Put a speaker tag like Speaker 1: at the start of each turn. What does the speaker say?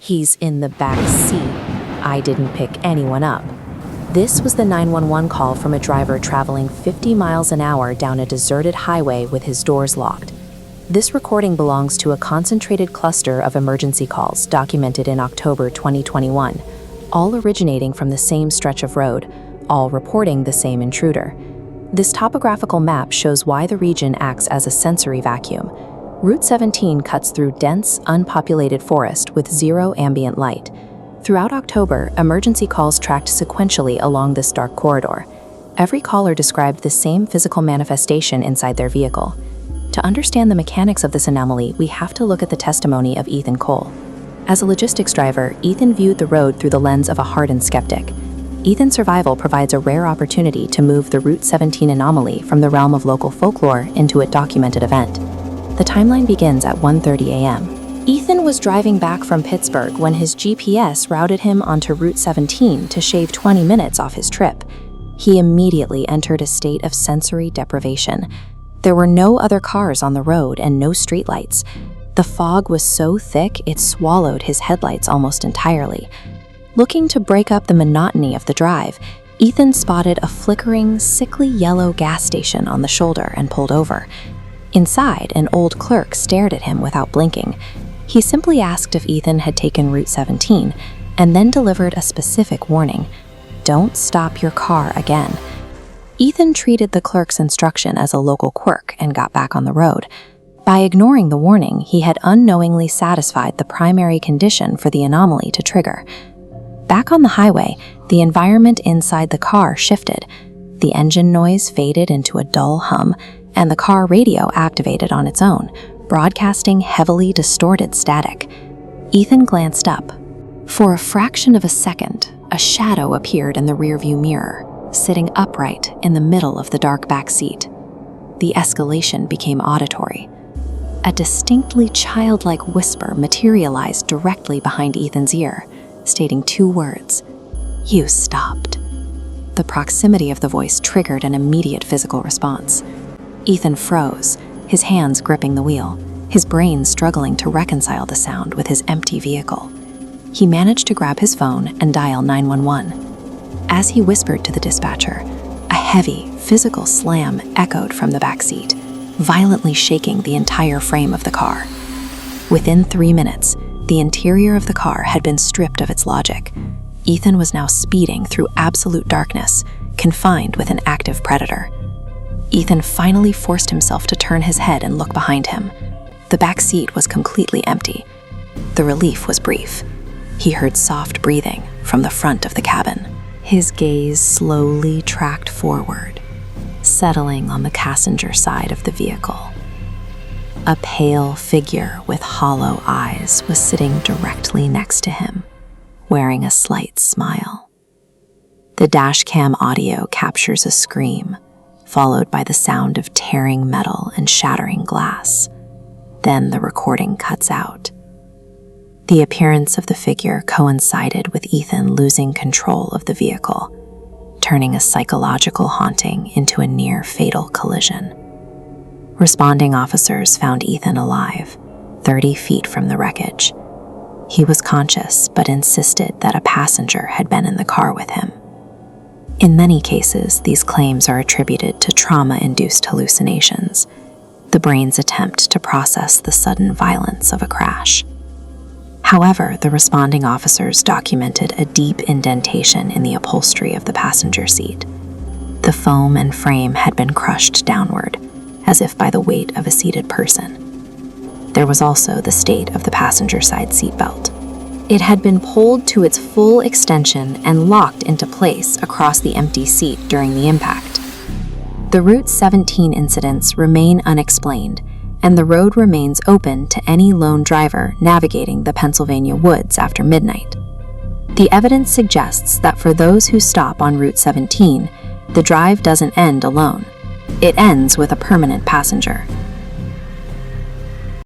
Speaker 1: He's in the back seat. I didn't pick anyone up. This was the 911 call from a driver traveling 50 miles an hour down a deserted highway with his doors locked. This recording belongs to a concentrated cluster of emergency calls documented in October 2021, all originating from the same stretch of road, all reporting the same intruder. This topographical map shows why the region acts as a sensory vacuum. Route 17 cuts through dense, unpopulated forest with zero ambient light. Throughout October, emergency calls tracked sequentially along this dark corridor. Every caller described the same physical manifestation inside their vehicle. To understand the mechanics of this anomaly, we have to look at the testimony of Ethan Cole. As a logistics driver, Ethan viewed the road through the lens of a hardened skeptic. Ethan's survival provides a rare opportunity to move the Route 17 anomaly from the realm of local folklore into a documented event. The timeline begins at 1:30 a.m. Ethan was driving back from Pittsburgh when his GPS routed him onto Route 17 to shave 20 minutes off his trip. He immediately entered a state of sensory deprivation. There were no other cars on the road and no streetlights. The fog was so thick it swallowed his headlights almost entirely. Looking to break up the monotony of the drive, Ethan spotted a flickering, sickly yellow gas station on the shoulder and pulled over. Inside, an old clerk stared at him without blinking. He simply asked if Ethan had taken Route 17 and then delivered a specific warning: "Don't stop your car again." Ethan treated the clerk's instruction as a local quirk and got back on the road. By ignoring the warning, he had unknowingly satisfied the primary condition for the anomaly to trigger. Back on the highway, the environment inside the car shifted. The engine noise faded into a dull hum, and the car radio activated on its own, broadcasting heavily distorted static. Ethan glanced up. For a fraction of a second, a shadow appeared in the rearview mirror, sitting upright in the middle of the dark back seat. The escalation became auditory. A distinctly childlike whisper materialized directly behind Ethan's ear, stating two words: "You stopped." The proximity of the voice triggered an immediate physical response. Ethan froze, his hands gripping the wheel, his brain struggling to reconcile the sound with his empty vehicle. He managed to grab his phone and dial 911. As he whispered to the dispatcher, a heavy, physical slam echoed from the back seat, violently shaking the entire frame of the car. Within 3 minutes, the interior of the car had been stripped of its logic. Ethan was now speeding through absolute darkness, confined with an active predator. Ethan finally forced himself to turn his head and look behind him. The back seat was completely empty. The relief was brief. He heard soft breathing from the front of the cabin. His gaze slowly tracked forward, settling on the passenger side of the vehicle. A pale figure with hollow eyes was sitting directly next to him, wearing a slight smile. The dashcam audio captures a scream, followed by the sound of tearing metal and shattering glass. Then the recording cuts out. The appearance of the figure coincided with Ethan losing control of the vehicle, turning a psychological haunting into a near-fatal collision. Responding officers found Ethan alive, 30 feet from the wreckage. He was conscious but insisted that a passenger had been in the car with him. In many cases, these claims are attributed to trauma-induced hallucinations, the brain's attempt to process the sudden violence of a crash. However, the responding officers documented a deep indentation in the upholstery of the passenger seat. The foam and frame had been crushed downward, as if by the weight of a seated person. There was also the state of the passenger side seatbelt. It had been pulled to its full extension and locked into place across the empty seat during the impact. The Route 17 incidents remain unexplained, and the road remains open to any lone driver navigating the Pennsylvania woods after midnight. The evidence suggests that for those who stop on Route 17, the drive doesn't end alone. It ends with a permanent passenger.